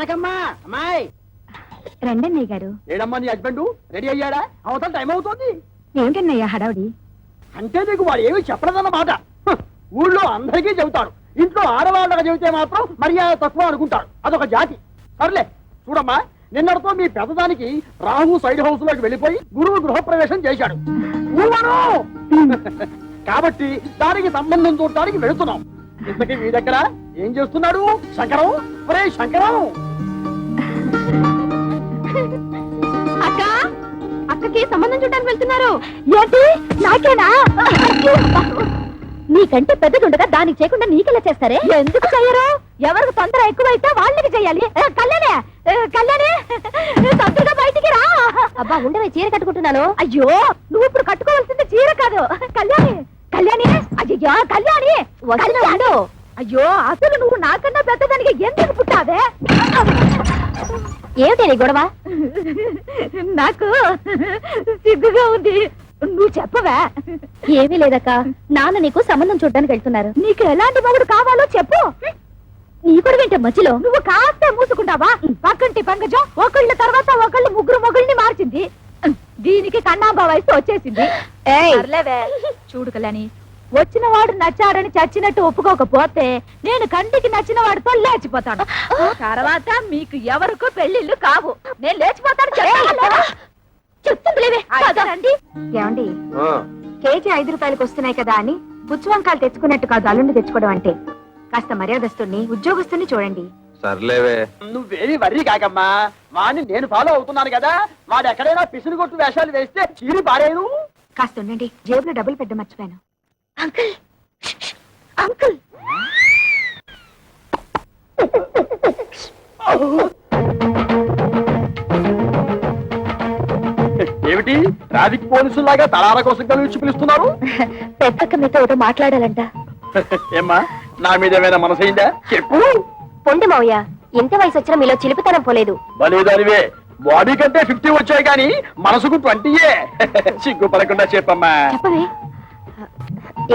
జానకమ్మా అమ్మాయి రండన్నయ్య గారు. ఏడమ్మా నీ హస్బెండ్ రెడీ అయ్యాడా? అవతల టైం అవుతుంది. ఏమిటన్నయ్య హడావుడి? అంటే నీకు వాడు ఏమి చెప్పలేదన్నమాట. ఊళ్ళో అందరికీ చెబుతాడు, ఇంట్లో ఆడవాళ్ళకి చెబితే మాత్రం మర్యాద తక్కువ అనుకుంటాడు. అదొక జాతి. సర్లే చూడమ్మా, నిన్నటితో మీ పెద్దదానికి రాహు సైడ్ హౌస్ లోకి వెళ్ళిపోయి గురువు గృహప్రవేశం చేశాడు. కాబట్టి దానికి సంబంధం చూడటానికి వెళుతున్నాం. ఇంతకీ మీ దగ్గర ఏం చేస్తున్నాడు శంకరం? ఒరే శంకరం! అక్క, అక్కకి సంబంధం చూడడానికి వెళ్తున్నారు. ఏంటి నాకేనా? నీకంటే పెద్దదుండగా దానికి చేయకుండా నీకెలా చేస్తారే? ఎందుకు చెయ్యరు? ఎవరికి తొందర ఎక్కువైతే వాళ్ళకి చెయ్యాలి. కళ్యాణే కళ్యాణే తొందరగా బయటికి రా. అబ్బా ఉండవే, చీర కట్టుకుంటున్నాను. అయ్యో నువ్వు ఇప్పుడు కట్టుకోవాల్సింది చీర కాదు. కళ్యాణి కళ్యాణి అయ్యో కళ్యాణి వస్తున్నాడు. అయ్యో అసలు నువ్వు నాకన్నా పెద్దదానికి ఎందుకు పుట్టావే? ఏమిటి నీ గొడవ? నాకు సిగ్గుగా ఉంది. నువ్వు చెప్పవా? ఏమీ లేదక్క, నాన్న నీకు సంబంధం చూడడానికి వెళ్తున్నారు. నీకు ఎలాంటి మొగుడు కావాలో చెప్పు. నీ కూడా వింటే మధ్యలో నువ్వు కాస్త మూసుకుంటావా? పక్కంటి పంకజం ఒకళ్ళ తర్వాత ఒకళ్ళు ముగ్గురు మొగుల్ని మార్చింది. దీనికి కన్నాంబా వయసు వచ్చేసింది. చూడు కళ్యాణి, వచ్చిన వాడు నచ్చాడని చచ్చినట్టు ఒప్పుకోకపోతే నేను కంటికి నచ్చిన వాడితో లేచిపోతాను. తర్వాత మీకు ఎవరికో పెళ్లిళ్ళు కావు. నేను లేచిపోతాను. చెప్తుంది ఏమండి, కేజీ 5 రూపాయలకు వస్తున్నాయి కదా అని పుచ్చువంకాయలు తెచ్చుకున్నట్టు కాదు అల్లుండి తెచ్చుకోవడం అంటే. కాస్త మర్యాదస్తుని ఉద్యోగస్తుని చూడండి. సర్లేవే, నువ్వేమి వర్రీ కాకమ్మా. వాడిని నేను ఫాలో అవుతున్నాను కదా. వాడు ఎక్కడైనా పిసులు కొట్టు వేషాలు వేస్తే చీరి పారేను. కాస్త ఉండండి, జేబులో డబ్బులు పెట్ట మర్చిపోయాను. అంకుల్ అంకుల్ ఏమిటి ట్రాఫిక్ పోలీసులాగా తలార కోసం కలిసి పిలుస్తున్నారు? పెద్దక్క మీతో ఒకటి మాట్లాడాలంట. ఏమ్మా, నా మీద ఏమైనా మనసైందా? చెప్పు. పొండి మావయ్య, ఇంత వయసు వచ్చినా మీలో చిలిపితనం పోలేదు. బలేదానివే, బాడీ కంటే 50 వచ్చాయి కానీ మనసుకు 20. సిగ్గుపడకుండా చెప్పమ్మా. చెప్పవే.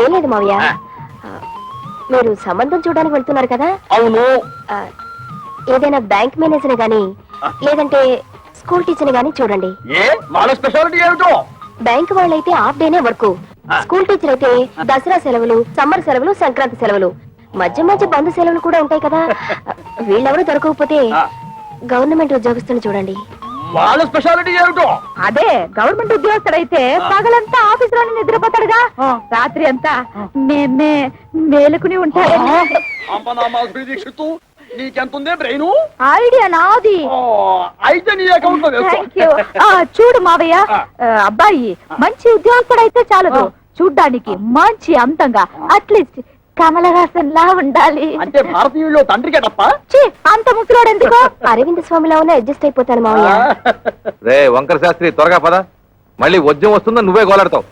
ఏం లేదు మావయ్య, మీరు సంబంధం చూడడానికి వెళ్తున్నారు కదా? అవును. ఏదైనా బ్యాంక్ మేనేజర్ గాని లేదంటే స్కూల్ టీచర్ గాని చూడండి. ఏ వాళ్ళ స్పెషాలిటీ ఏమిటో? బ్యాంక్ వాళ్ళైతే హాఫ్ డేనే వర్క్. స్కూల్ టీచర్ అయితే దసరా సెలవులు, సమ్మర్ సెలవులు, సంక్రాంతి సెలవులు, మధ్య మధ్య బంధు సెలవులు కూడా ఉంటాయి కదా. వీళ్ళెవరూ దొరకకపోతే గవర్నమెంట్ ఉద్యోగస్తుని చూడండి. వాళ్ళ స్పెషాలిటీ ఏమిటో? అదే గవర్నమెంట్ ఉద్యోగస్తుడైతే పగలంతా ఆఫీస్ లోనే నిద్రపోతాడుగా, రాత్రి అంతా మేలుకుని ఉంటాడు. దీక్షిత్తు, నీకెంతుందే బ్రెయిన్? ఐడియా నాది. అయితే నీ అకౌంట్ లో వేసుకో. చూడు మావయ్య, అబ్బాయి మంచి ఉద్యోగస్తుడైతే చాలదు, చూడ్డానికి మంచి అంతంగా అట్లీస్ట్ కమలహాసన్ లా ఉండాలి. అంటే భారతీయుల్లో తండ్రికే తప్ప అంత ముసలోడు ఎందుకు? అరవింద్ స్వామిలో ఉన్న అడ్జస్ట్ అయిపోతాను మావయ్య. రే వంకర శాస్త్రి, త్వరగా పద, మళ్ళీ వద్యం వస్తుందో నువ్వే గోలాడతావు.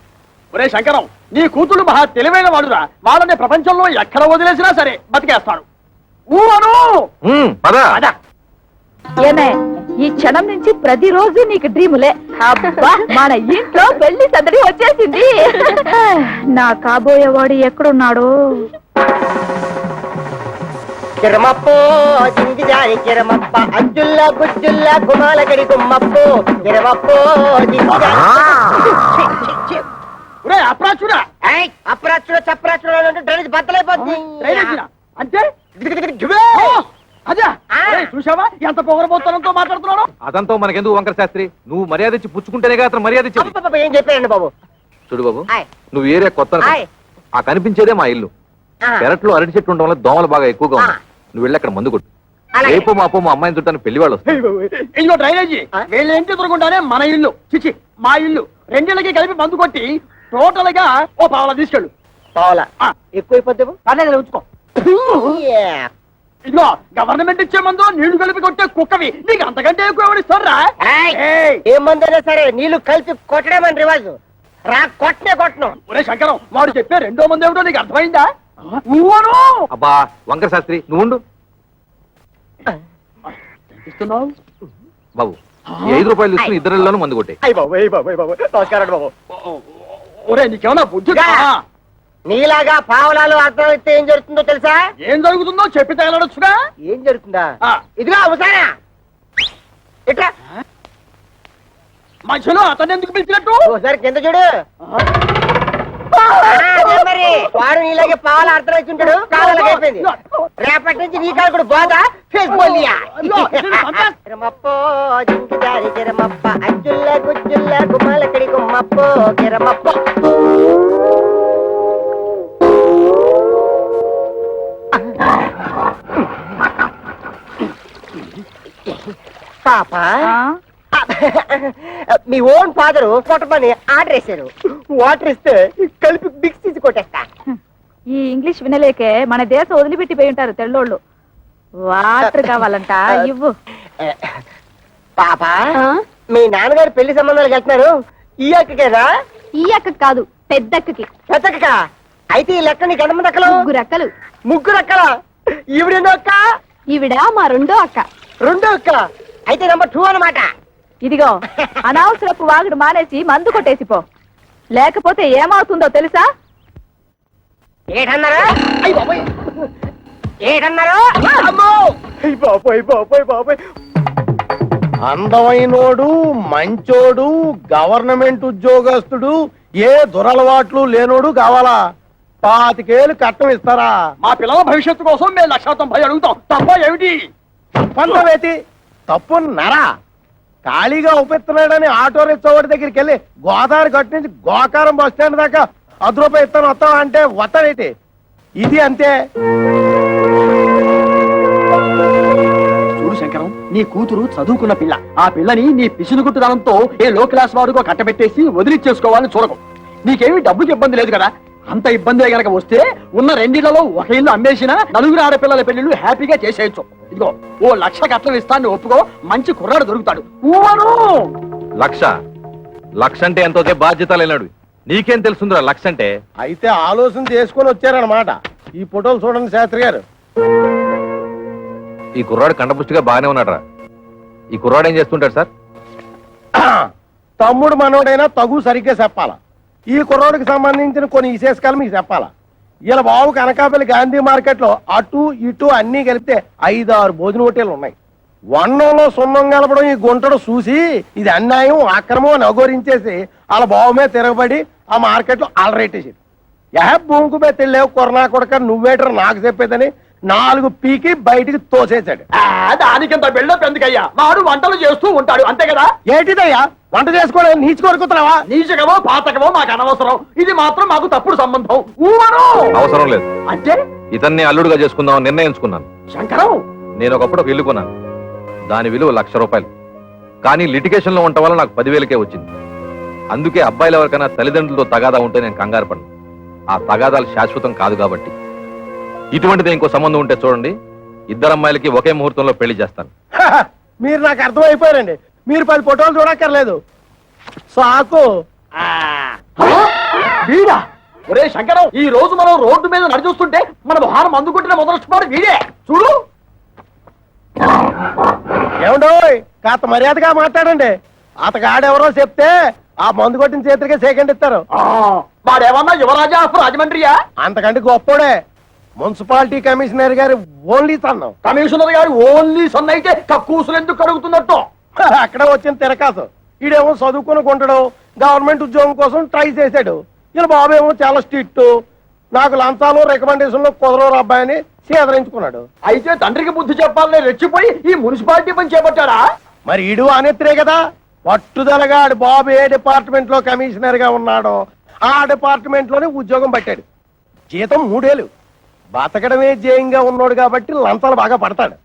ఒరే శంకరం, నీ కూతురు మహా తెలివైన వాడురా. వాళ్ళని ప్రపంచంలో ఎక్కడ వదిలేసినా సరే బతికేస్తాడు. ఏమే, ఈ క్షణం నుంచి ప్రతిరోజు నీకు డ్రీములే. అబ్బా, మన ఇంట్లో పెళ్లి సందడి వచ్చేసింది. నా కాబోయేవాడు ఎక్కడున్నాడు? కిరమప్పో జింగిజారి కిరమప్ప అజ్జుల్లా గుజ్జుల్లా గుమాలగడి గుమ్మప్పో కిరమప్పో అప్రాచుడా అప్రాచుడ చప్రాచుడ డ్రైనేజ్ బద్దలైపోతుంది. అంటే అదే చూసావా ఎంత పొగరబోతనంతో మాట్లాడుతున్నాడు? అదంతా మనకెందుకు వంకర శాస్త్రి, నువ్వు మర్యాద ఇచ్చి పుచ్చుకుంటేనే అతను మర్యాద ఇచ్చి. ఏం చెప్పారండి బాబు? చూడు బాబు, నువ్వు ఏరియా కొత్త, ఆ కనిపించేదే మా ఇల్లు. పెరట్లో అరటి చెట్టు ఉండడం వల్ల దోమలు బాగా ఎక్కువగా ఉన్నాయి. నువ్వు వెళ్ళి అక్కడ మందు కొట్టు. రేపు మాపో మా అమ్మాయిని చుట్టాను పెళ్లి వాళ్ళు వస్తారు. ఇదిగో డ్రైనేజీ, వీళ్ళ ఇంటి ఎదురుకుంటానే మన ఇల్లు, చిచి మా ఇల్లు. రెండిళ్ళకి కలిపి మందు కొట్టి టోటల్ గా ఓ పావలా తీసుకెళ్ళు. పావలా ఎక్కువైపోతే పర్లేదు, ఉంచుకో. ఇదిగో గవర్నమెంట్ ఇచ్చే మందు నీళ్లు కలిపి కొట్టే కుక్కవి నీకు అంతకంటే ఎక్కువ ఎవరిస్తారా? ఏ మందైనా సరే నీళ్లు కలిపి కొట్టడమని రివాజు. రా కొట్టనే కొట్టను. ఒరే శంకరం, వాడు చెప్పే రెండో మంది ఏమిటో నీకు అర్థమైందా? అబ్బా వంకర శాస్త్రి, నువ్వు ఇస్తున్నావు బాబు. 5 రూపాయలు ఇస్తున్న ఇద్దరిలోనూ మందు కొట్టే. నమస్కారం బాబు. ఒరే నీకేమన్నా బుద్ధి? నీలాగా పావలాలు అర్థం అయితే ఏం జరుగుతుందో తెలుసా? ఏం జరుగుతుందో చెప్పి తగలడొచ్చుగా. ఏం జరుగుతుందా? ఆ. ఇదిగా అవసానా ఇట్లా మధ్యలో అతను ఎందుకు పిలిచినట్టు? ఒకసారి కింద చూడు. అదే మరి వాడు నీలాగే పాలు అర్థం వచ్చి ఉంటాడు. కాలాలకు అయిపోయింది. రేపటి నుంచి నీ కాలు కూడా బాధ ఫేస్బోలియా. గిరమప్పో జింకిదారి గిరమప్ప అజ్జుల్ల గుజ్జుల్ల గుమ్మలకడి గుమ్మప్పో గిరమప్పో. పాప మీ ఓన్ ఫాదరు కొట్టమని ఆర్డర్ వేశారు. వాటర్ ఇస్తే కలిపి మిక్స్ తీసి కొట్టేస్తా. ఈ ఇంగ్లీష్ వినలేకే మన దేశం వదిలిపెట్టిపోయి ఉంటారు తెల్లోళ్ళు. వాటర్ కావాలంట ఇవ్వు. పాప మీ నాన్నగారు పెళ్లి సంబంధాలకు వెళ్తున్నారు. ఈ అక్కకేనా? ఈ అక్క కాదు, పెద్దక్కకి. పెద్దక్క అయితే ఈ లెక్క నీకు ఎంతమంది అక్కలు? ముగ్గురు అక్కలు. ముగ్గురు అక్కల. ఈవిడెన్నో అక్క? ఈవిడ మా రెండో అక్క. రెండో అక్క అయితే నెంబర్ 2 అన్నమాట. ఇదిగో అనవసరపు వాగుడు మానేసి మందు కొట్టేసిపో, లేకపోతే ఏమవుతుందో తెలుసా? ఏటన్నారా? ఏటన్నారా? అందమైనోడు, మంచోడు, గవర్నమెంట్ ఉద్యోగస్తుడు, ఏ దురలవాట్లు లేనోడు కావాలా? 25 ఏళ్ళు కట్టం ఇస్తారా? మా పిల్లల భవిష్యత్తు కోసం మేము 190 అడుగుతాం. తప్ప ఏమిటి? తప్పంతవేతి తప్పు నరా. ఖాళీగా ఉపయోగిస్తున్నాడని ఆటో రిక్షావాడి దగ్గరికి వెళ్ళి గోదావరి గట్టు నుంచి గోకారం బస్ స్టాండ్ దాకా 10 రూపాయలు ఇస్తాను వస్తావా అంటే వస్తాడైతే. ఇది అంతే. చూడు శంకరం, నీ కూతురు చదువుకున్న పిల్ల. ఆ పిల్లని నీ పిసినుగుట్టుదనంతో ఏ లో క్లాస్ వాడుకో కట్టబెట్టేసి వదిలిచ్చేసుకోవాలని చూడకు. నీకేమీ డబ్బుకి ఇబ్బంది లేదు కదా. అంత ఇబ్బంది గనక వస్తే ఉన్న 2 ఇళ్లలో ఒక ఇల్లు అమ్మేసినా 4 ఆడపిల్లల పెళ్లిళ్ళు హ్యాపీగా చేసేయచ్చు. ఇదిగో ఓ 1,00,000 కట్నం ఇస్తాను ఒప్పుకో, మంచి కుర్రాడు దొరుకుతాడు. ఊవను 1,00,000 అంటే ఎంతో బాధ్యత లేనాడు. నీకేం తెలుసుందిరా 1,00,000 అంటే? అయితే ఆలోచన చేసుకొని వచ్చారన్నమాట. ఈ ఫోటోలు చూడండి శాస్త్రి గారు. ఈ కుర్రాడు కండపుష్టిగా బాగానే ఉన్నాడురా. ఈ కుర్రాడు ఏం చేస్తుంటాడు సార్? తమ్ముడు మనోడైనా తగు సరిగ్గా చెప్పాలా. ఈ కుర్రోడికి సంబంధించిన కొన్ని విశేషకాలు మీకు చెప్పాలా. ఇలా బాబుకి అనకాపల్లి గాంధీ మార్కెట్ లో అటు ఇటు అన్ని కలిపితే 5-6 భోజన హోటళ్లు ఉన్నాయి. వన్నంలో సున్నం కలపడం ఈ గుంటడు చూసి ఇది అన్యాయం అక్రమం అని అఘోరించేసి వాళ్ళ బాబు మీద తిరగబడి ఆ మార్కెట్ లో అలరేటేసాడు. భూమికి మీద తెలియవు కొరనా కొడక నువ్వేటర్ నాకు చెప్పేదని 4 పీకి బయటికి తోసేశాడు. దానికింత బిల్డప్ ఎందుకయ్యా? వాడు వంటలు చేస్తూ ఉంటాడు అంతే కదా. ఏంటిదయ్యా వంట చేసుకోవడం నీచు కోరుకుతున్నావా? నీచకమో పాతకమో మాకు అనవసరం. ఇది మాత్రం మాకు తప్పుడు సంబంధం. ఊవను అవసరం లేదు. అంటే ఇతన్ని అల్లుడుగా చేసుకుందామని నిర్ణయించుకున్నాను. శంకరం, నేను ఒకప్పుడు ఒక ఇల్లు కొన్నాను. దాని విలువ 1,00,000 రూపాయలు. కానీ లిటిగేషన్ లో ఉండటం వల్ల నాకు 10,000కే వచ్చింది. అందుకే అబ్బాయిల ఎవరికైనా తల్లిదండ్రులతో తగాదా ఉంటే నేను కంగారు పడను. ఆ తగాదాలు శాశ్వతం కాదు కాబట్టి. ఇటువంటిది ఇంకో సంబంధం ఉంటే చూడండి, 2 అమ్మాయిలకి ఒకే ముహూర్తంలో పెళ్లి చేస్తాను. మీరు నాకు అర్థమైపోయారండి. మీరు 10 ఫోటోలు చూడక్కర్లేదు. సాకు. వీడా? ఒరే శంకరం, ఈ రోజు మనం రోడ్డు మీద నడిచొస్తుంటే మన భారం అందుకుంటున్న మొదలెట్టుకోవడం వీడే. చూడు. ఏమండోయ్ కాస్త మర్యాదగా మాట్లాడండి. అతగాడెవరో చెప్తే ఆ మందు కొట్టిన చేతులకే సెకండ్ ఇస్తారు. వాడేమన్నా యువరాజా ఆఫ్ రాజమండ్రియా? అంతకంటే గొప్పోడే. మున్సిపాలిటీ కమిషనర్ గారి ఓన్లీ సన్నం. కమిషనర్ గారు ఓన్లీ సన్ అయితే కక్కూసులు ఎందుకు కడుగుతున్నట్టు? అక్కడ వచ్చిన తిరకాసు. ఈడేమో చదువుకుని కొంటాడు, గవర్నమెంట్ ఉద్యోగం కోసం ట్రై చేశాడు. ఇలా బాబేమో చాలా స్ట్రిక్ట్. నాకు లంచాలు రికమెండేషన్లు కుదరవు అబ్బాయిని సేదరించుకున్నాడు. అయితే తండ్రికి బుద్ధి చెప్పాలని రెచ్చిపోయి ఈ మున్సిపాలిటీ పని చేపట్టాడా? మరి ఈడు అనేత్రే కదా. పట్టుదలగా ఆడు బాబు ఏ డిపార్ట్మెంట్ లో కమిషనర్ గా ఉన్నాడో ఆ డిపార్ట్మెంట్ లోనే ఉద్యోగం పట్టాడు. జీతం 3 ఏళ్ళు. బతకడమే జయంగా ఉన్నాడు కాబట్టి లంచాలు బాగా పడతాడు.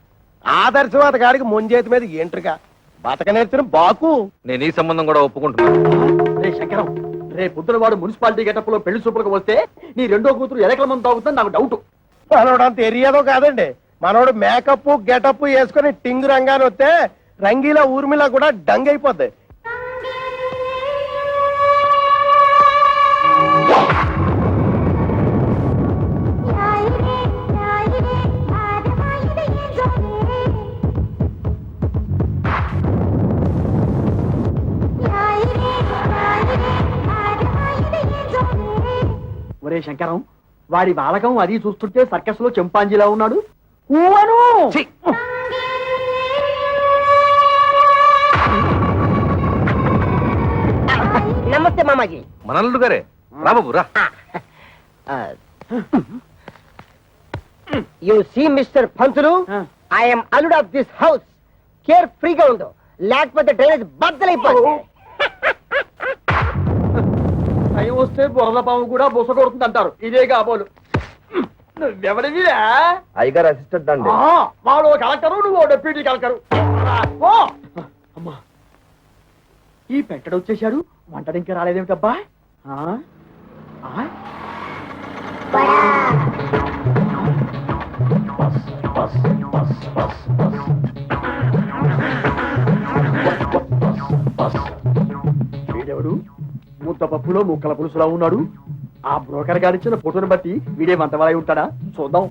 ఆదర్శవాద గాడికి ముంజేతి మీద ఏంట్రుగా బతక నేర్చిన బాకు. నేను ఈ సంబంధం కూడా ఒప్పుకుంటున్నాను. రే శంకరం, రే పొద్దున వాడు మున్సిపాలిటీ గెటప్ లో పెళ్లి చూపులకు వస్తే నీ రెండో కూతురు ఎలకల మంది తాగుతుంది నాకు డౌట్. మనోడు అంత ఎరియాదో కాదండి. మనోడు మేకప్ గెటప్ వేసుకుని టింగు రంగాన్ని వస్తే రంగీలా ఊర్మిలా కూడా డంగ్ అయిపోద్ది. ఒరే శంకరం, వాడి బాలకం అది చూస్తుంటే సర్కస్ లో చింపాంజీలా ఉన్నాడు. ఊవను నమస్తే మామాజీ. మనల్లుడు గారే రా బాబు రా. You see mister Pantulu, I am అల్లుడ్ ఆఫ్ దిస్ హౌస్. కేర్ ఫ్రీగా ఉండు, లేకపోతే డ్రైనేజ్ బద్దలైపోతుంది. టైం వస్తే బురద పాము కూడా బుస కొడుతుంది అంటారు. ఇదే కాబోలు. నువ్వెవరివిరా? అయ్యగారు అసిస్టెంట్ అండి. వాడు కలెక్టరు, నువ్వు డెప్యూటీ కలెక్టరు. ఓ అమ్మా, ఈ పెట్టడు వచ్చేసాడు. వంటడు ఇంకా రాలేదేమిటబ్బా? వీడెవడు? ముద్ద పప్పులో ముక్కల పులుసులా ఉన్నాడు. ఆ బ్రోకర్ గారిచ్చిన ఫోటోని బట్టి వీడే మంతవాలై ఉంటాడా? చూద్దాం.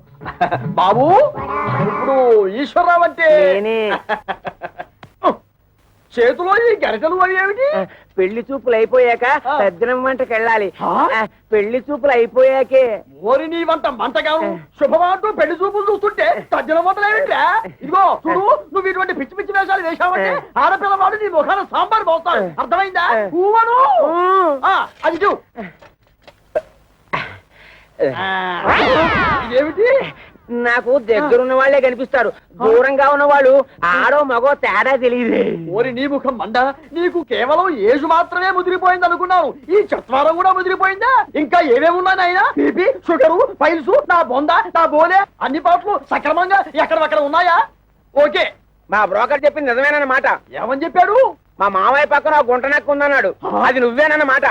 బాబు, ఇప్పుడు ఈశ్వరరావు అంటే చేతిలో ఈ గరిటలు అవి ఏమిటి? పెళ్లి చూపులు అయిపోయాక సజ్జనం వంటకి వెళ్ళాలి. పెళ్లి చూపులు అయిపోయాకే. ఓరి నీ వంట మంటగాను శుభమాంటూ పెళ్లి చూపులు చూస్తుంటే తజ్జల వంటలేమిట్రా? ఇదిగో చూడు, నువ్వు ఇటువంటి పిచ్చి పిచ్చి వేషాలు వేశావంటే ఆడపిల్లవాడు నీ ముఖాన సాంబార్ పోస్తాడు. అర్థమైందా? ఊవను అది చూ. ఇదేమిటి? నాకు దగ్గరున్న వాళ్ళే కనిపిస్తారు, దూరంగా ఉన్న వాళ్ళు ఆడో మగో తేడా తెలియదు. ఓరి నీ ముఖం మండ, నీకు కేవలం ఏజు మాత్రమే ముదిరిపోయింది అనుకున్నాను. ఈ చత్వారం కూడా ముదిరిపోయిందా? ఇంకా ఏమేమున్నాయి నాయనా? బీపీ, షుగరు, ఫైల్స్, నా బొంద, నా బోలే అన్ని పాటలు సక్రమంగా ఎక్కడక్కడ ఉన్నాయా? ఓకే. మా బ్రోకర్ చెప్పింది నిజమేనన్నమాట. ఏమని చెప్పాడు? మా మామయ్య పక్కన గుంట నెక్క ఉందన్నాడు. అది నువ్వేనన్నమాట.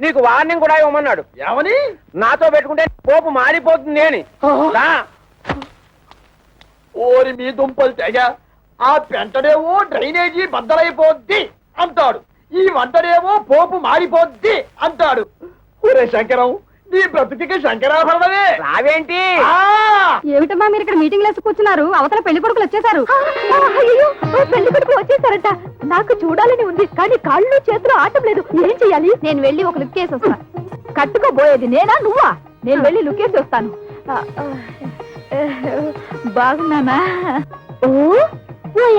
నీకు వార్నింగ్ కూడా ఇవ్వమన్నాడు. ఏమని? నాతో పెట్టుకుంటే పోపు మారిపోతుంది అని. ఓరి మీ దుంపలు తెగ, ఆ పెంటడేమో డ్రైనేజీ బద్దలైపోద్ది అంటాడు, ఈ వంటడేమో పోపు మారిపోద్ది అంటాడు. ఒరే శంకరం, నీ బ్రతుకి శంకరాభరణమే. రావేంటి? ఏమిటమ్మా మీరు ఇక్కడ మీటింగ్ లేసి కూర్చున్నారు? అవతల పెళ్లి కొడుకులు వచ్చేసారు. పెళ్లి కొడుకులు వచ్చేసారట. నాకు చూడాలని ఉంది, కానీ కాళ్ళు చేతులు ఆటం లేదు. ఏం చెయ్యాలి? నేను వెళ్ళి ఒక లుక్ వేసి వస్తా. కట్టుకోబోయేది నేనా నువ్వా? నేను వెళ్ళి లుక్ వేసి వస్తాను. బాగున్నానా? ఓ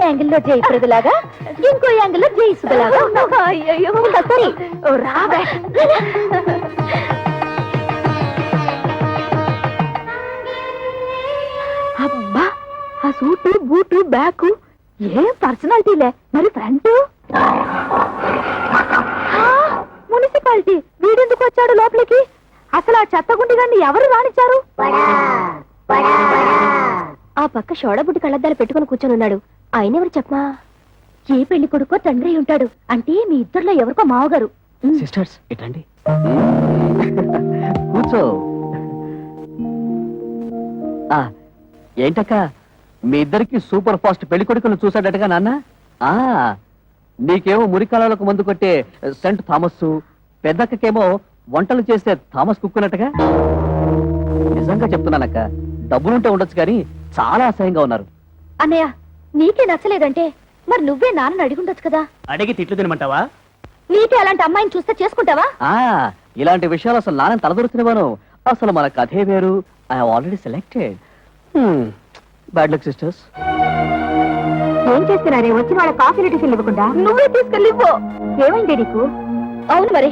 యాంగిల్లో జయప్రదలాగా, ఇంకో యాంగిల్లో జయసుధలాగా. అయ్యో సరి రాబే. అబ్బా, ఆ సూటు బూటు బ్యాగు ఏం పర్సనాలిటీలే. మరి ఫ్రంట్ మున్సిపాలిటీ. వీడెందుకు వచ్చాడు లోపలికి? అసలు ఆ చెత్తగుండి గారిని ఎవరు రానిచ్చారు? ఆ పక్క షోడబుడ్డి కళ్ళద్దాలు పెట్టుకుని కూర్చొని ఉన్నాడు. ఆయన ఎవరు చెప్పమా? ఏ పెళ్లి కొడుకో తండ్రి ఉంటాడు. అంటే మీ ఇద్దరులో ఎవరికో మావగారు. సిస్టర్స్ ఇటండి, కూర్చో. ఏంటక్క, మీ ఇద్దరికి సూపర్ ఫాస్ట్ పెళ్లి కొడుకును చూసాడటగా నాన్న? నీకేమో మురికాలకు మందు కొట్టే సెంట్ థామస్, పెద్దక్కకేమో వంటలు చేసే థామస్ కుక్కున్నట్టుగా. నిజంగా చెప్తున్నానక్క, డబ్బులుంటే ఉండొచ్చు కానీ చాలా అసహ్యంగా ఉన్నారు. అన్నయ్య, నీకే నచ్చలేదంటే మరి నువ్వే నాన్నని అడిగుండొచ్చు కదా. అడిగి తిట్లు తినమంటావా? నీకే అలాంటి అమ్మాయిని చూస్తే చేసుకుంటావా? ఇలాంటి విషయాలు అసలు నాన్న తలదొరుకుతున్నాను. అసలు మన కథే వేరు. I have already selected. Bad luck sisters. ఏం చేస్తున్నారే? వచ్చిన వాళ్ళ కాఫీ టిఫిన్ ఇవ్వకుండా నువ్వే తీసుకెళ్ళి ఇవ్వు. ఏమైంది నీకు? అవును మరి,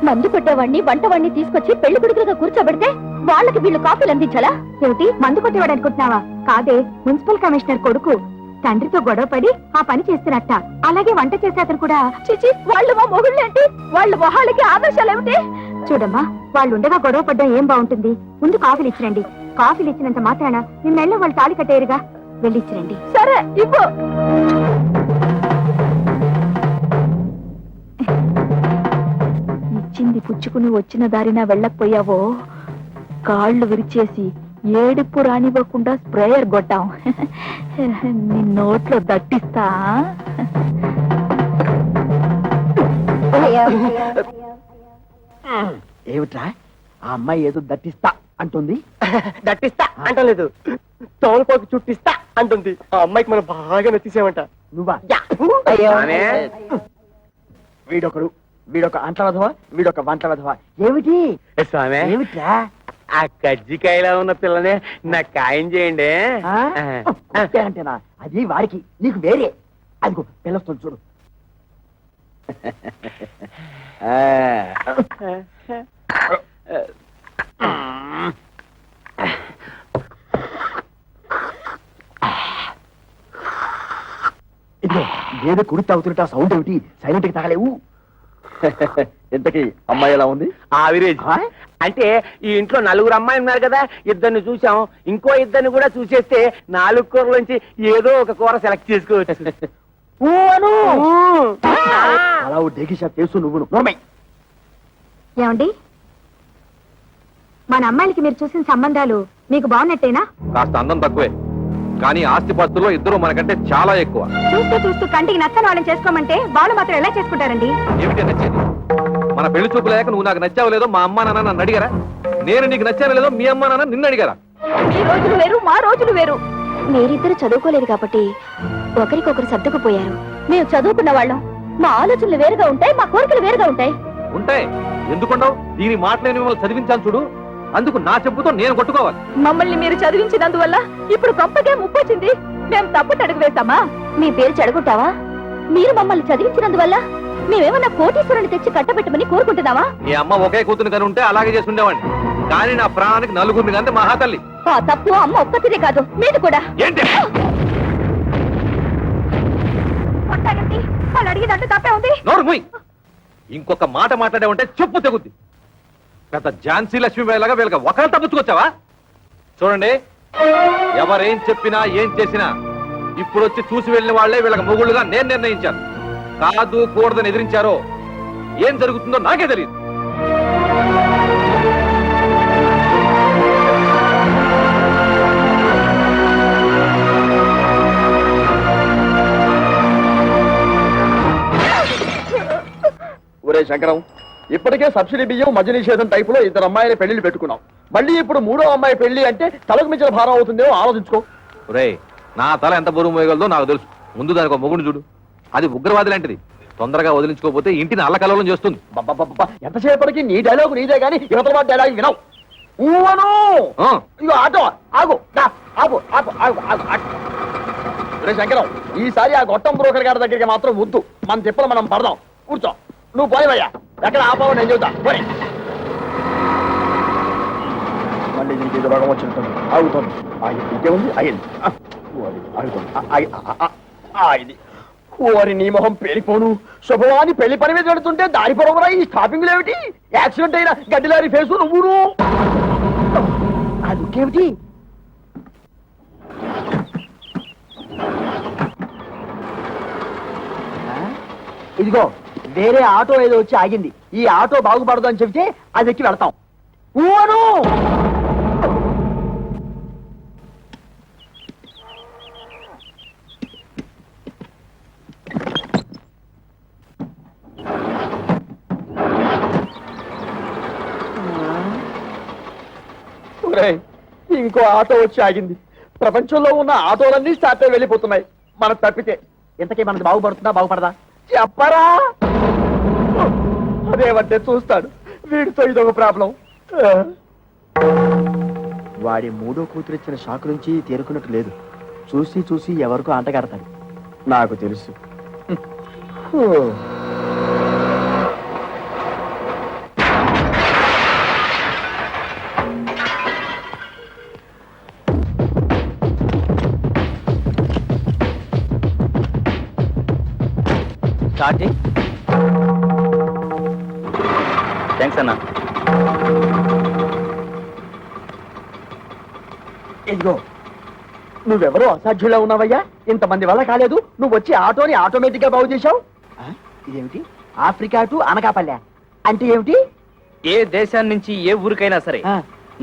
మందు కొట్టేవాడిని వంటవాడిని తీసుకొచ్చి పెళ్లి కొడుకులుగా కూర్చోబెడితే వాళ్ళకి వీళ్ళు కాఫీలు అందించాలా? ఏమిటి, మందు కొట్టేవాడు అనుకుంటున్నావా? కాదే, మున్సిపల్ కమిషనర్ కొడుకు తండ్రితో గొడవపడి ఆ పని చేస్తున్నట్ట. అలాగే వంట చేసే అతను కూడా. చిచి, వాళ్ళు మా మొగుళ్ళేంటి? వాళ్ళ మొహాలకి ఆదర్శాలు ఏమిటి? చూడమ్మా, వాళ్ళు ఉండగా గొడవ పడ్డం ఏం బాగుంటుంది? ముందు కాఫీలు ఇచ్చిరండి. కాఫీలు ఇచ్చినంత మాత్రాన మీ మెళ్ళ వాళ్ళు తాళి కట్టేరుగా. వెళ్ళి ఇచ్చిరండి. సరే ఇవ్వు. ఇచ్చింది పుచ్చుకుని వచ్చిన దారిన వెళ్ళకపోయావో కాళ్ళు విరిచేసి ఏడుపు రానివ్వకుండా స్ప్రేయర్ కొట్టాం. నీ నోట్లో దట్టిస్తా. ఏమిట్రా, ఆ అమ్మాయి ఏదో దట్టిస్తా అంటుంది? దట్టిస్తా అంటలేదు, తోలుపోకి చుట్టిస్తా అంటుంది. ఆ అమ్మాయికి మనం బాగా నచ్చేసామంట. నువ్వా? అయ్యో, వీడొకడు వీడొక అంట్ల వధవ, వీడొక వంట వధవ. ఏమిటి స్వామి ఏమిట్రా? ఆ కజ్జికాయలో ఉన్న పిల్లనే నాకు ఖాయం చేయండి. ఆ? అంతేనంటేనా? అది వాడికి, నీకు వేరే. అదిగో పిల్లస్తుంది చూడు. ఇదిగో ఏదో కుడి తాగుతుంటే ఆ సౌండ్ ఏమిటి? సైలెంట్ కి తాగలేవు. ఇంతకీ అమ్మాయి ఎలా ఉంది? ఆవిరేజ్ ఆ? అంటే ఈ ఇంట్లో నలుగురు అమ్మాయి ఉన్నారు కదా, ఇద్దరిని చూసాం, ఇంకో ఇద్దరిని కూడా చూసేస్తే 4 కూరలోంచి ఏదో ఒక కూర సెలెక్ట్ చేసుకోవచ్చు. ఊ అను. అలా డేకి షాప్ తెలుసు నువ్వు నోర్మై. ఏమండి, మన అమ్మాయిలకి మీరు చూసిన సంబంధాలు మీకు బాగున్నట్టేనా? కాస్త అందం తక్కువే, కానీ ఆస్తిపాస్తుల్లో ఇద్దరు మనకంటే చాలా ఎక్కువ. చూస్తూ చూస్తూ కంటికి నచ్చని వాళ్ళని చేసుకోమంటే వాళ్ళు మాత్రం ఎలా చేసుకుంటారండి? ఏమిటి నచ్చేది? మన పెళ్లి చూపు లేక నువ్వు నాకు నచ్చావు లేదో మా అమ్మా నాన్న నన్ను అడిగారా? నేను నీకు నచ్చాను లేదో మీ అమ్మా నాన్న నిన్ను అడిగారా? మీ రోజులు వేరు, మా రోజులు వేరు. మీరిద్దరు చదువుకోలేదు కాబట్టి ఒకరికొకరు సర్దుకుపోయారు. మేము చదువుకున్న వాళ్ళం, మా ఆలోచనలు వేరుగా ఉంటాయి, మా కోరికలు వేరుగా ఉంటాయి. ఉంటాయి, ఎందుకుండవు? దీని మాటలేని మిమ్మల్ని చదివించాను చూడు, అందుకు నా చెప్పుతో నేను కొట్టుకోవాలి. మమ్మల్ని మీరు చదివించినందువల్ల ఇప్పుడు గొప్పగా ముప్పొచ్చింది. మేము తప్పుట అడుగు వేస్తామా? మీ పేరు చెడగొట్టావా? మీరు మమ్మల్ని చదివించినందువల్ల మేమేమన్నా కోటీశ్వరుని తెచ్చి కట్టబెట్టమని కోరుకుంటున్నావా? మీ అమ్మ ఒకే కూతురు కని ఉంటే అలాగే చేసి ఉండేవాడిని, కానీ నా ప్రాణానికి నలుగురిని కంటే మహాతల్లి. ఆ తప్పు అమ్మ ఒక్కతిదే కాదు, మీది కూడా. ఏంటి? కొట్టాలండి, వాళ్ళు అడిగినట్టు తప్పే ఉంది. నోరు మూయ్. ఇంకొక మాట మాట్లాడే ఉంటే చెప్పు తెగుద్ది. పెద్ద ఝాన్సీ లక్ష్మీబాయిలాగా వీళ్ళకి ఒకరు తప్పుచ్చుకొచ్చావా? చూడండి, ఎవరేం చెప్పినా ఏం చేసినా ఇప్పుడు వచ్చి చూసి వెళ్ళిన వాళ్లే వీళ్ళకి మొగుళ్ళుగా నేను నిర్ణయించాను. కాదు కూడదని ఎదిరించారో ఏం జరుగుతుందో నాకే తెలియదు. ఒరే శంకరం, ఇప్పటికే సబ్సిడీ బియ్యం మద్య నిషేధం టైపులో ఇద్దరు అమ్మాయిల పెళ్లిళ్ళు పెట్టుకున్నాం. మళ్ళీ ఇప్పుడు మూడో అమ్మాయి పెళ్లి అంటే తలకు మించిన భారం అవుతుందేమో ఆలోచించుకో. ఒరేయ్, నా తల ఎంత బరువు మోయగలదో నాకు తెలుసు. ముందు దానికి ఒక మొగుడు చూడు, అది ఉగ్రవాది లాంటిది. తొందరగా వదిలించుకోకపోతే ఇంటిని అల్లకల్లోలం చేస్తుంది. ఎంతసేపటికి నీ డైలాగ్ నీదే గానీ యువతల వాడి డైలాగ్ వినవు. ఊవను. ఆ, ఇగో ఆటో ఆగు, ఆగు ఆగు ఆగు ఆగు ఆగు. ఒరే శంకరం, ఈసారి ఆ గొట్టం బ్రోకర్ గారి దగ్గరికి మాత్రం వద్దు. మన తిప్పలు మనం పడదాం. కూర్చో, నువ్వు పోయివయ్యా. ఎక్కడ ఆపావో నేను చెబుతా. పోయి. మళ్ళీ నీకు ఇది రోగం వచ్చినట్టుంది. ఆగుతుంది. ఇంకేముంది? అయ్యింది. ఆగుతుంది. ఆగింది. ఓరి నీ మొహం పేలిపోను. శుభవాని పెళ్లి పని మీద పెడుతుంటే దారి పొరవరా ఈ స్టాపింగ్లు ఏమిటి? యాక్సిడెంట్ అయిన గడ్డిలారి ఫేసు నువ్వును. అదుకేమిటి? ఇదిగో వేరే ఆటో ఏదో వచ్చి ఆగింది. ఈ ఆటో బాగుపడదు అని చెబితే అది ఎక్కి వెళ్తాం. ఊను. ఇంకో ఆటో వచ్చి ఆగింది. ప్రపంచంలో ఉన్న ఆటోలన్నీ స్టార్ట్ అయి వెళ్ళిపోతున్నాయి. మనం తప్పితే ఇంతకీ మనది బాగుపడుతుందా బాగుపడదా చెప్పరా? అదేమంటే చూస్తాడు. వీడితో ఇదొక ప్రాబ్లం. వాడి మూడో కూతురు ఇచ్చిన షాక్ నుంచి తేరుకున్నట్టు లేదు. చూసి చూసి ఎవరికో అంటగడతాడు. నాకు తెలుసు. థ్యాంక్స్ అన్నా. ఇదిగో నువ్వెవరో అసాధ్యులా ఉన్నావయ్యా. ఇంతమంది వల్ల కాలేదు. నువ్వు వచ్చి ఆటోని ఆటోమేటిక్ గా బాగు చేశావు. ఇదేమిటి? ఆఫ్రికా టు అనకాపల్లె అంటే ఏమిటి? ఏ దేశాన్ని నుంచి ఏ ఊరికైనా సరే ఆ.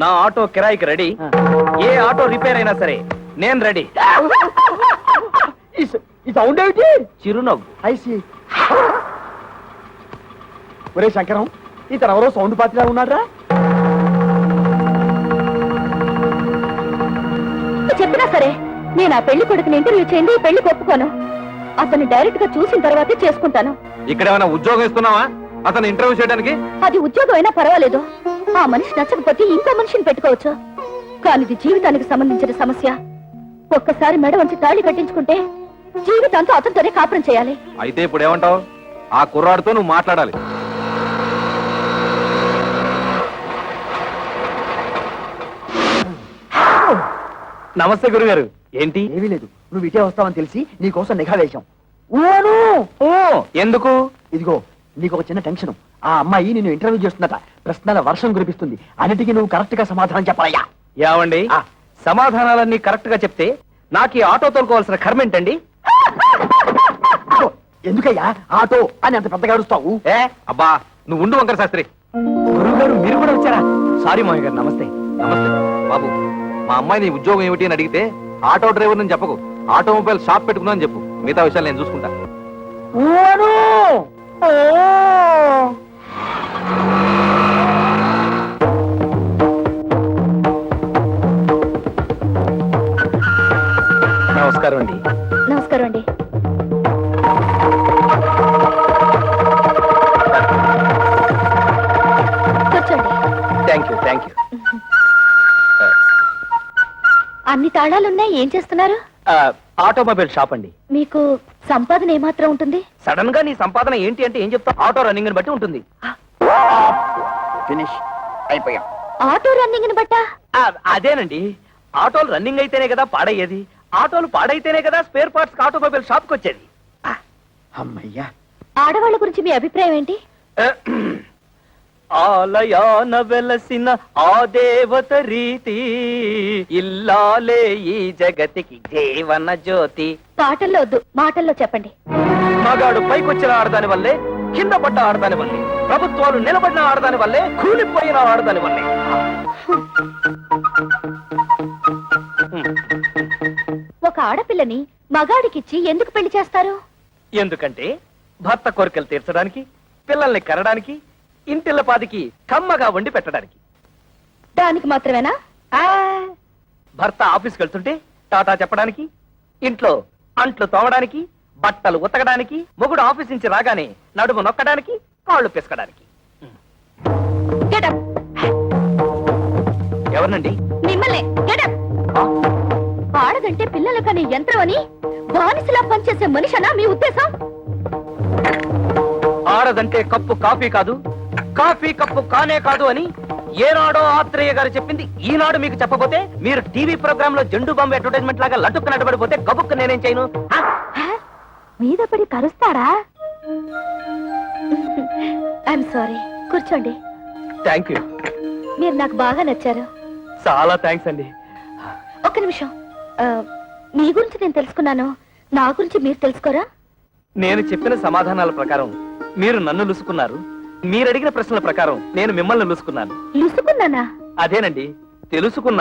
నా ఆటో కిరాయికి రెడీ. ఆ. ఏ ఆటో రిపేర్ అయినా సరే నేను రెడీ. ఈ సౌండ్ ఏమిటి? చిరునవ్వు. ఐసి. ఒరే శంకరం, ఇతను ఎవరో సౌండ్ పార్టీలా ఉన్నారా? చెప్పినా సరే నేను ఆ పెళ్లి కొడుకుని ఇంటర్వ్యూ చేయండి, పెళ్లి ఒప్పుకోను. అతన్ని డైరెక్ట్ గా చూసిన తర్వాతే చేసుకుంటాను. ఇక్కడ ఏమైనా ఉద్యోగం ఇస్తున్నావా? అతను ఇంటర్వ్యూ చేయడానికి? అది ఉద్యోగం అయినా పర్వాలేదు, ఆ మనిషి నచ్చకపోతే ఇంకో మనిషిని పెట్టుకోవచ్చు. కానీ ఇది జీవితానికి సంబంధించిన సమస్య. ఒక్కసారి మెడ వంచి తాళి కట్టించుకుంటే జీవితాంతో అతనితోనే కాపురం చేయాలి. అయితే ఇప్పుడు ఏమంటావు? ఆ కుర్రాడితో నువ్వు మాట్లాడాలి. నమస్తే గురుగారు. ఏంటి? ఏమీ లేదు, నువ్వు ఇటే వస్తావని తెలిసి నీకోసం నిఘా వేశాం. ఓ ఎందుకు? ఇదిగో నీకు ఒక చిన్న టెన్షన్. ఆ అమ్మాయి నిన్ను ఇంటర్వ్యూ చేస్తుందట. ప్రశ్నల వర్షం కురిపిస్తుంది. అన్నిటికీ నువ్వు కరెక్ట్ గా సమాధానం చెప్పాలయ్యా. ఏమండి, సమాధానాలన్నీ కరెక్ట్ గా చెప్తే నాకు ఈ ఆటో తోలుకోవాల్సిన కర్మ ఏంటండి? ఎందుకయ్యా ఆటో అని అంత పెద్దగా అరుస్తావు? అబ్బా నువ్వు ఉండు వంకర శాస్త్రి. గురువు గారు మీరు కూడా వచ్చారా? సారీ మావయ్య గారు, నమస్తే. నమస్తే బాబు. మా అమ్మాయి నీ ఉద్యోగం ఏమిటి అని అడిగితే ఆటో డ్రైవర్ అని చెప్పకు, ఆటోమొబైల్ షాప్ పెట్టుకున్నా అని చెప్పు. మిగతా విషయాలు నేను చూసుకుంటా. నమస్కారం అండి. నమస్కారం అండి. కూర్చోండి. Thank you. అన్ని తాళాలున్నాయి, ఏం చేస్తున్నారు? ఆటోమొబైల్ షాప్ అండి. మీకు సంపాదన ఏమాత్రం ఉంటుంది? సడన్ గా నీ సంపాదన ఏంటి అంటే ఏం చెప్తా? ఆటో రన్నింగ్ ని బట్టి ఉంటుంది. ఫినిష్ అయిపోయాం. ఆటో రన్నింగ్ బట్టా? అదేనండి, ఆటోలు రన్నింగ్ అయితేనే కదా పాడయ్యేది, ఆటోలు పాడైతేనే కదా స్పేర్ పార్ట్స్ ఆటోమొబైల్ షాప్ కి వచ్చేది. అమ్మయ్యా. ఆడవాళ్ళ గురించి మీ అభిప్రాయం ఏంటి? ఆలయాన వెలసిన ఆ దేవత రీతి, ఇల్లాలే ఈ జగతికి జీవన జ్యోతి. పాటల్లో వద్దు, మాటల్లో చెప్పండి. మగాడు పైకొచ్చిన ఆడదాని వల్లే, కింద పడ్డ ఆడదాని వల్లే, ప్రభుత్వాలు నిలబడిన ఆడదాని వల్లే, కూలిపోయిన ఆడదాని వల్లే. ఒక ఆడపిల్లని మగాడికిచ్చి ఎందుకు పెళ్లి చేస్తారు? ఎందుకంటే భర్త కోరికలు తీర్చడానికి, పిల్లల్ని కనడానికి, ఇంటిల్లపాదికి కమ్మగా వండి పెట్టడానికి. దానికి మాత్రమేనా? భర్త ఆఫీస్కి వెళ్తుంటే టాటా చెప్పడానికి, ఇంట్లో అంట్లు తోమడానికి, బట్టలు ఉతకడానికి, మొగుడు ఆఫీస్ నుంచి రాగానే నడుము నొక్కడానికి, కాళ్ళు పిసకడానికి. Get up. ఎవరినండి? మిమ్మల్ని. Get up. ఆడదంటే పిల్లల కనే యంత్రం అని బానిసలా పనిచేసే మనిషనా మీ ఉద్దేశం? ఆడదంటే కప్పు కాఫీ కాదు, కాఫీ కప్పు కానే కాదు అని ఏనాడో ఆత్రేయ గారు చెప్పింది ఈనాడు మీకు చెప్పబోతే, మీరు టీవీ ప్రోగ్రామ్ లో జెండు బాంబు అడ్వర్టైజ్మెంట్ లాగా లటుక్కు నడబడిపోతే గబుక్కు నేనేం చేయను? మీద పడి కరుస్తారా? I'm sorry. కూర్చోండి. Thank you. మీరు నాకు బాగా నచ్చారు. చాలా థ్యాంక్స్ అండి. ఒక్క నిమిషం. మీ గురించి నేను తెలుసుకున్నాను, నా గురించి మీరు తెలుసుకోరా? నేను చెప్పిన సమాధానాల ప్రకారం మీరు నన్ను లుసుకున్నారు, మీరు అడిగిన ప్రశ్నల ప్రకారం నేను మిమ్మల్ని లుసుకున్నాను. లుసుకున్నానా? అదేనండి, తెలుసుకున్నా.